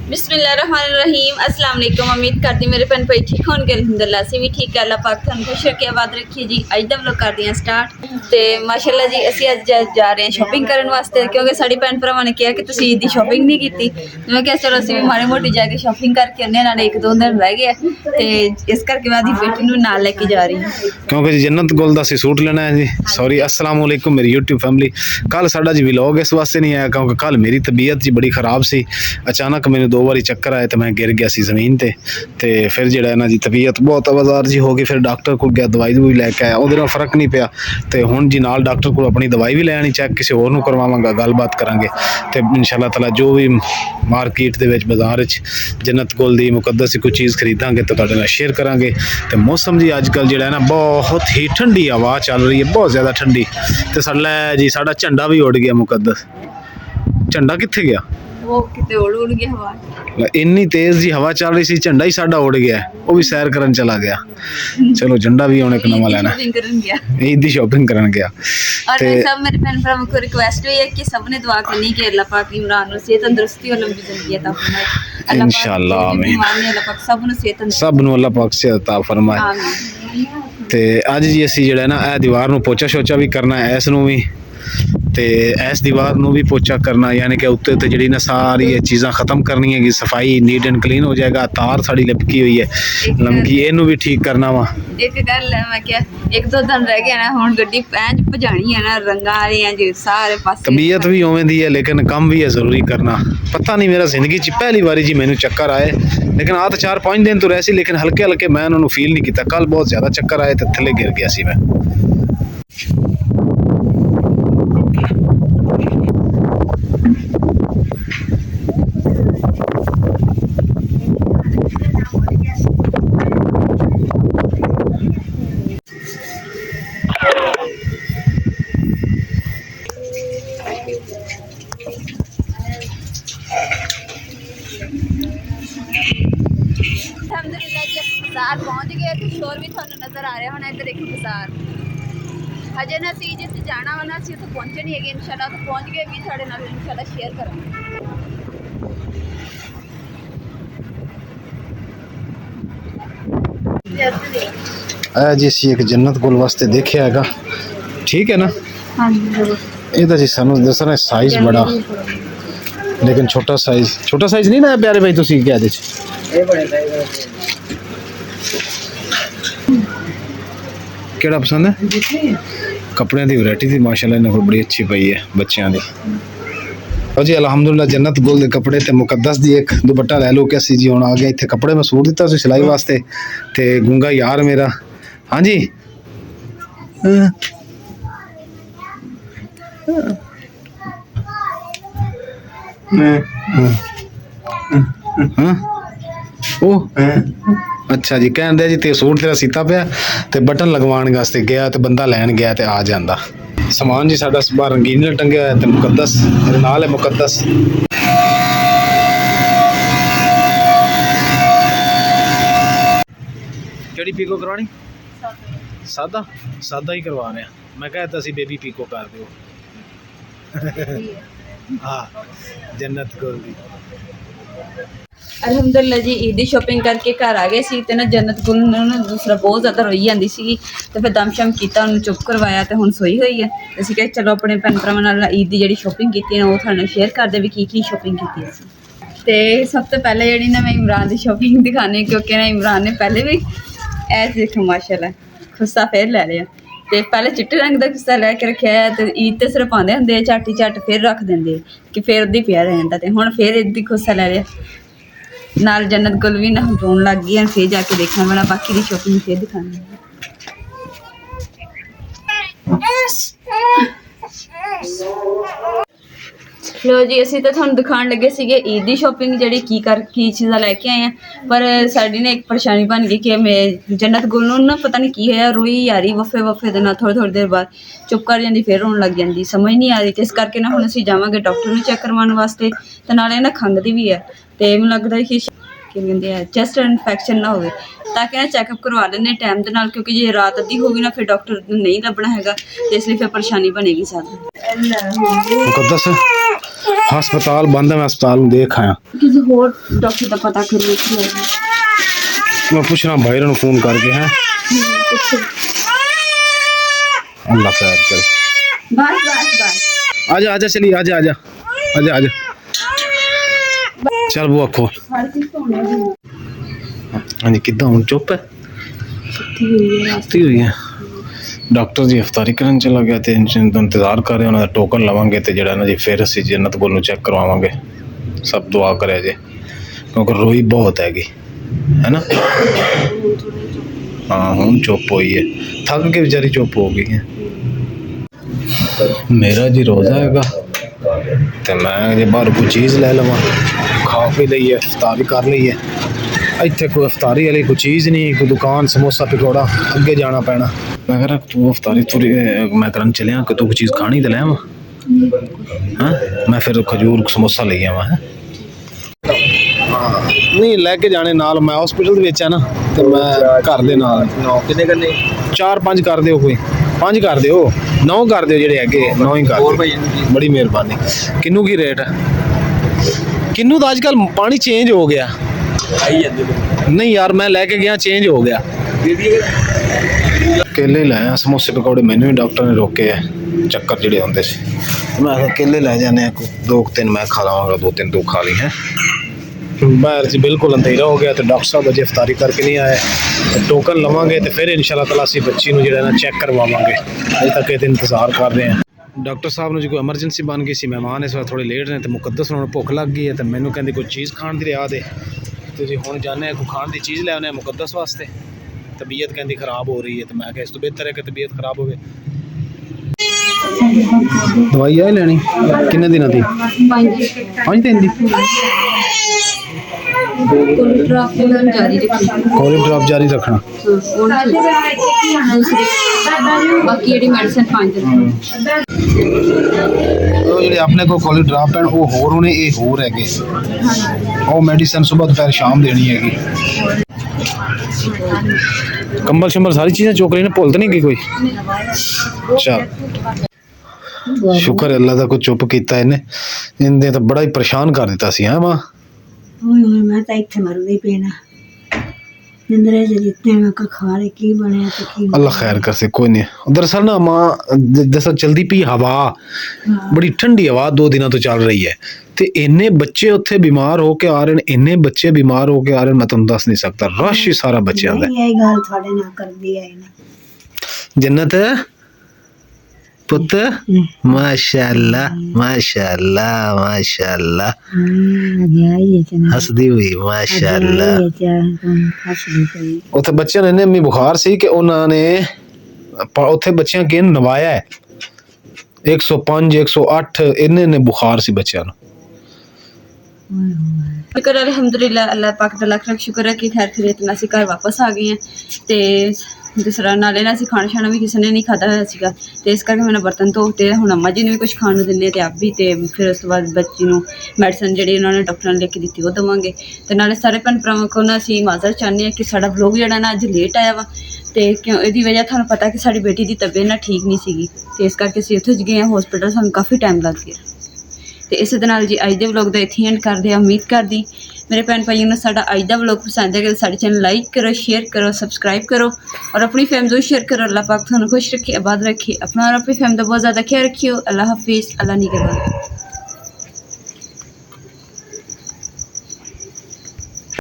बिस्मिल्लाहिर्रहमानिर्रहीम अस्सलाम वालेकुम। उम्मीद करती मेरे भैन भाई ठीक होंगे। अल्हम्दुलिल्लाह से भी ठीक है। अल्लाह पाक तुहानू खुश रखे आबाद रखिए जी। अज दा व्लॉग करते हैं स्टार्ट तो माशाअल्लाह जी असी अज जा रहे हैं शॉपिंग करने वास्ते क्योंकि साड़ी भैन भरावां ने कहा कि तुसीं ईद दी शॉपिंग नहीं की। मैं कहा चलो असीं भी माड़ी मोटी जाके शॉपिंग करके आने नाले एक दो दिन रह गए तो इस करके मैं बेटी नूं नाल लेके जा रही हूँ क्योंकि जी जन्नत गुल दा सूट लेना है जी। सॉरी अस्सलाम वालेकुम मेरी यूट्यूब फैमिली। कल साडा जी व्लॉग इस वास्ते नहीं आया क्योंकि कल मेरी तबीयत जी बड़ी खराब सी। अचानक मैंने 2 बारी चक्कर आए तो मैं गिर गया सी जमीन ते फिर जो है ना जी तबीयत बहुत आवाज़ार जी हो गई। फिर डॉक्टर को गया दवाई दवूई लैके आया वो फर्क नहीं पिया तो हुण जी नाल डॉक्टर को अपनी दवाई भी लैनी चैक किसी होर नूं करवावांगा गलबात करांगे तो इंशाअल्लाह ताला जो भी मार्केट दे विच बाजार जन्नत गुल दी मुकद्दस कोई चीज़ खरीदांगे तो तुहाडे नाल शेयर करांगे। तो मौसम जी अजकल जो है ना बहुत ही ठंडी हवा चल रही है बहुत ज़्यादा ठंडी। तो साडा जी साडा झंडा भी उड़ गया मुकद्दस। झंडा कित्थे गया? वो किते उड़ गया हवा। इन्नी तेज जी हवा चल रही सी झंडा ही साडा उड़ गया वो भी सैर करन चला गया। चलो झंडा भी हुण एक नवा लेना ईद दी शॉपिंग करन गया। और सब मेरे भैन भरावां को रिक्वेस्ट हुई है कि सबने दुआ करनी कि अल्लाह पाक इमरान नूं सेहत तंदुरुस्ती और लंबी जिंदगी अता फरमाए इंशाअल्लाह आमीन। अल्लाह पाक सब नूं अल्लाह पाक सेहत अता फरमाए आमीन। ते अज जी असीं जिहड़ा ना ए दीवार नूं पोचा शोचा भी करना है इस नूं भी ते इस दीवार नूं भी पोचा करना यानी कि उत्ते उत्ते जिहड़ी ना सारी चीज़ां खत्म करनी है कि सफाई नीट एंड क्लीन हो जाएगा। तार साड़ी लपकी हुई है लमकी इनू भी ठीक करना वा। एक गल है मैं क्या एक दो दिन रह गया ना हुण गड्डी पैंच भजानी है ना रंगा वाली है जी सारे पासे। तबीयत भी उवें दी है लेकिन काम भी है जरूरी करना। पता नहीं मेरा जिंदगी च पहली बारी जी मैनू चक्कर आए लेकिन आ तो 4-5 दिन तो रह सी लेकिन हल्के हल्के मैं उन्होंने फील नहीं किया। कल बहुत ज़्यादा चक्कर आए तो थले गिर गया सी मैं। अल्हम्दुलिल्लाह जी बाजार पहुंच गए तो शोर भी थानू नज़र आ रहा होना। इधर एक बाजार हजे ना असीं जिथे जाना वा ना असीं उत्थे पहुंचे नहीं है इंशाअल्लाह। तो पहुंच गए भी थोड़े नाल इंशाअल्लाह शेयर करांगे। जी असीं एक जन्नत गुल वास्ते देखिया हैगा ठीक है ना। हाँ जी ये जी सानू दसना साइज बड़ा लेकिन छोटा साइज नहीं ना प्यारे भाई तुसीं क्या दे केड़ा पसंद है? कपड़े की वैरायटी थी माशाल्लाह इन्होंने बड़ी अच्छी पई है बच्चों की। और जी अलहमदुलिल्लाह जन्नत गुल के कपड़े ते मुकद्दस दी एक दुपट्टा लै लो कि असीं जी हुण आ गए इत्थे कपड़े मैं सूट दिता सी सिलाई वास्ते ते गूंगा यार मेरा। हाँ जी ओ अच्छा जी कहन दे जी ते सूट तेरा सीता पिया ते बटन लगवाने वास्ते गया ते बंदा लैन गया ते आ जांदा। समान जी साडा बाहर रंगीन टंगिया है ते मुकद्दस मेरे नाल है मुकद्दस। केड़ी पीको करवानी? सादा सादा ही करवा रहे हैं। मैं कहता सी बेबी पीको कर दो। हाँ जन्नत गुल दी। अल्हम्दुलिल्लाह जी ईद दी शॉपिंग करके घर आ गए सी ते ना जन्नत गुल ना दूसरा बहुत ज़्यादा रोई जाती सी तो फिर दम शम किया उन्होंने चुप करवाया तो हुण सोई हुई है। असीं कहा चलो अपने भैन भरावां नाल ईद दी जिहड़ी शॉपिंग की है वो तुहाडे नाल शेयर करदे भी की शॉपिंग की असीं। ते सब तो पहले जिहड़ी ना मैं इमरान की शॉपिंग दिखाने क्योंकि ना इमरान ने पहले भी ऐ देखो माशाल्लाह खुस्सा फिर ले लिया तो पहले चिट्टे रंग का खुस्सा लैके रखा है तो ईद तो सिर्फ पाते होंगे झट ही झट फिर रख देंगे कि फिर उदी पिया रहता तो हुण फिर ईद खुस्सा ले लिया नाल जन्नत गुल भी ना रोन लग गई। फिर जाके देखना पैना बाकी की शॉपिंग फिर दिखानी। लो जी असीं तो तुहानूं दिखाण लगे सीगे ईद दी शॉपिंग जिहड़ी की चीज़ां लैके आए हैं पर साडी ने एक परेशानी बन गई कि मैं जन्नत गुल नूं ना पता नहीं की होया रोई जा रही वफे दे नाल थोड़ी देर बाद चुप कर जाती फिर रोन लग जाती समझ नहीं आ रही। तो इस करके ना हुण असीं जावांगे डॉक्टर नूं चैक करवाउण वास्ते ते नाले ना खंघदी भी है तो मैनूं लगदा कि ਕੀ ਕਹਿੰਦੇ ਆ ਚੈਸਟ ਇਨਫੈਕਸ਼ਨ ਨਾ ਹੋਵੇ, ਤਾਂ ਕਿ ਨਾ ਚੈੱਕਅਪ ਕਰਵਾ ਲੈਂਦੇ ਟਾਈਮ ਦੇ ਨਾਲ, ਕਿਉਂਕਿ ਜੇ ਰਾਤ ਅੱਧੀ ਹੋ ਗਈ ਨਾ ਫਿਰ ਡਾਕਟਰ ਨੂੰ ਨਹੀਂ ਲੱਭਣਾ ਹੈਗਾ ਤੇ ਇਸ ਲਈ ਫਿਰ ਪਰੇਸ਼ਾਨੀ ਬਣੇਗੀ ਸਾਨੂੰ। ਮੁਕੱਦਸ ਹਸਪਤਾਲ ਬੰਦ ਹੈ, ਮੈਂ ਹਸਪਤਾਲ ਨੂੰ ਦੇਖ ਆਇਆ, ਕਿਸੇ ਹੋਰ ਡਾਕਟਰ ਦਾ ਪਤਾ ਕਰੀਏ ਕਿ ਮੈਂ ਪੁੱਛਣਾ ਭਾਈ ਨੂੰ ਫੋਨ करके है। अल्लाह खैर करे। बस बस बस आजा आजा चलिए आजा आजा आजा आजा चल बुआ खोल। हाँ जी किदा हूँ चुप है, सुती हुई है। डॉक्टर जी अफतारी करन चला गया तो इंतजार कर रहे, उन्होंने टोकन लवांगे तो जरा ना जी फिर असीं जन्नत कोल चेक करवावांगे। सब दुआ करे जी, क्योंकि रोई बहुत हैगी है ना। हाँ हूँ चुप हुई है, थक के बेचारी चुप हो गई है। मेरा जी रोज़ा हैगा तो मैं जे बाहर कोई चीज़ ले लवां, खा पी लईए, अफतारी कर लईए। इत्थे कोई अफतारी वाली कोई चीज़ नहीं, कोई दुकान समोसा पकौड़ा, अगे जाना पैना। मैं कह रहा तू अफतारी तुरी मैं करन चलिया कि तू कोई चीज़ खानी तो ले आवां। हाँ मैं फिर खजूर समोसा ले आवां। नहीं लैके जाने नाल, मैं हॉस्पिटल विच है ना तो मैं घर दे नाल। कितने करने 4-5 कर दिओ, कोई 5 कर दिओ, 9 कर दिओ, जेडे हैगे 9 ही कर दिओ। बड़ी मेहरबानी। किन्नू की रेट है? किन्नू तो अजकल पानी चेंज हो गया। नहीं यार मैं लैके गया चेंज हो गया। केले लाया, समोसे पकौड़े मैनू भी डॉक्टर ने रोके है, चक्कर जेडे होंदे सी। मैं केले लै जाने 2-3 मैं खा लवांगा, 2-3 तू खा ली है। बाहर जी बिल्कुल अंधेरा हो गया तो डॉक्टर साहब अजे अफतारी करके नहीं आए, तो टोकन लवांगे तो फिर इंशाल्लाह ताला असीं बच्ची नूं जिहड़ा ना चेक करवावांगे। अजे तक ये इंतजार कर रहे हैं। डॉक्टर साहब ने जो कोई एमरजेंसी बन गई सी, मेहमान इस वक्त थोड़े लेट ने, तो मुकद्दस नूं भुख लग गई है तो मैनूं कहंदी कोई चीज़ खाण दी लिया दे, तो जी हुण जाने कोई खाण दी चीज़ ले आने मुकद्दस वास्ते। तबीयत कहंदी खराब हो रही है, तो मैं कहा इस तो बेहतर है कि तबीयत खराब होवे। दवाई आई लैनी किन्ने दिनां दी? 5 दिन दी। कोलिप ड्रॉप जारी रखना। बाकी जेडी मेडिसिन 5 दिन ਜਿਹੜੇ ਆਪਣੇ ਕੋਲ ਕੋਲੀ ਡਰਾਪ ਪੈਣ ਉਹ ਹੋਰ ਹੋਣੇ, ਇਹ ਹੋਰ ਹੈਗੇ। ਉਹ ਮੈਡੀਸਨ ਸਵੇਰ ਦੁਪਹਿਰ ਸ਼ਾਮ ਦੇਣੀ ਹੈਗੀ। ਕੰਬਲ ਸ਼ੰਬਲ ਸਾਰੀ ਚੀਜ਼ਾਂ ਚੁੱਕ ਰਹੀ ਨੇ, ਭੁੱਲ ਤਾਂ ਨਹੀਂ ਗਈ ਕੋਈ? ਚਲ ਸ਼ੁਕਰ ਅੱਲਾ ਦਾ ਕੋਈ ਚੁੱਪ ਕੀਤਾ ਇਹਨੇ, ਇਹਨੇ ਤਾਂ ਬੜਾ ਹੀ ਪਰੇਸ਼ਾਨ ਕਰ ਦਿੱਤਾ ਸੀ। ਹਾਂ ਮਾਂ ਓਏ ਹੋਏ ਮੈਂ ਤਾਂ ਇੱਥੇ ਮਰਦੀ ਪੈਣਾ ਜਿੰਦਰੇ ਜਿੱਤੇ ਮੈਂ ਖਾ ਲੈ ਕੀ ਬਣਿਆ ਤੇ ਕੀ अल्लाह खैर कर से कोई नहीं। दरअसल ना माँ जैसा चलती पी हवा, बड़ी ठंडी हवा 2 दिनों तो चल रही है, तो इन्ने बच्चे उत्थे बीमार होके आ रहे हैं, इन्ने बच्चे बीमार होके आ रहे हैं, मैं तुम दस नहीं सकता। रश ही सारा बच्चों का। ਇਹ ਗੱਲ ਤੁਹਾਡੇ ਨਾਲ ਕਰਦੀ ਆਈ ਨਾ जन्नत पुत माशाल्लाह माशाल्लाह माशाल्लाह ਆਈ ਹੈ ਨਾ हसदी हुई माशाल्लाह। ਹੱਸਦੀ ਪਈ ਉੱਥੇ ਬੱਚਿਆਂ ਨੂੰ ਇੰਨੇ ਅੰਮੀ ਬੁਖਾਰ ਸੀ ਕਿ ਉਹਨਾਂ ਨੇ ਉੱਥੇ ਬੱਚਿਆਂ ਕਿਨ ਨਵਾਇਆ ਹੈ 105 108 ਇੰਨੇ ਬੁਖਾਰ ਸੀ ਬੱਚਿਆਂ ਨੂੰ। शुक्र अलहमदुलिल्लाह, अल्लाह पाक का लख लख शुक्र है कि खैर खैरियत में असीं घर वापस आ गए हैं। तो दूसरा नाले ना असीं खाना शाना भी किसी ने नहीं खाता होया सीगा, ते इस करके मैंने बर्तन धोते, हुण अम्मा जी ने भी कुछ खाण नूं दिंदे ते आप भी, ते फिर उस तो बाद बच्ची नूं मैडिसन जिहड़ी उन्होंने डॉक्टर ने लिख के दित्ती वो देवांगे। ते नाले सारे भैन भरावां कोल ना असीं माज़र चाहते हैं कि साडा व्लॉग जिहड़ा ना अज लेट आया वा, तो क्यों इहदी वजह तुहानूं पता कि साडी बेटी दी तबीयत ना ठीक नहीं सीगी, ते इस करके असीं उत्थे गए हॉस्पिटल, सानूं काफ़ी टाइम लग गया। तो इस दे नाल जी अज दे व्लॉग का इत्थे एंड करदे आ। उम्मीद करदी मेरे भैन भाइयों ने साडा अज दा व्लॉग पसंद है कि साडे चैनल लाइक करो, शेयर करो, सबसक्राइब करो और अपनी फैमिली को शेयर करो। अल्लाह पाक तुहानूं खुश रखे, आबाद रखे, अपना और अपनी फैमिली का बहुत ज़्यादा ख्याल रखियो। अल्लाह हाफिज़, अल्लाह निगहबान।